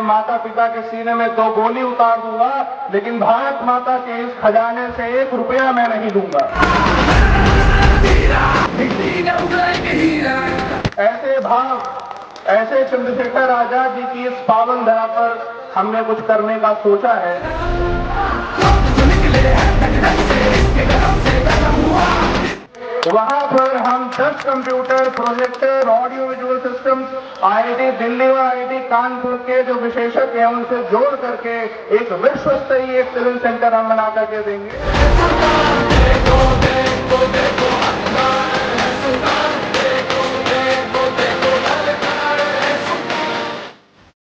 माता पिता के सीने में 2 गोली उतार दूंगा, लेकिन भारत माता के इस खजाने से 1 रुपया मैं नहीं दूंगा। ऐसे भाव, ऐसे चंद्रशेखर आजाद जी की इस पावन धरा पर हमने कुछ करने का सोचा है। वहां पर हम 10 computer, projector, audio visual system IIT Delhi और आईआईटी कानपुर के जो विशेषज्ञ हैं उनसे जोड़ करके एक विश्व स्तरीय एक्सीलेंस सेंटर हम बना करके देंगे।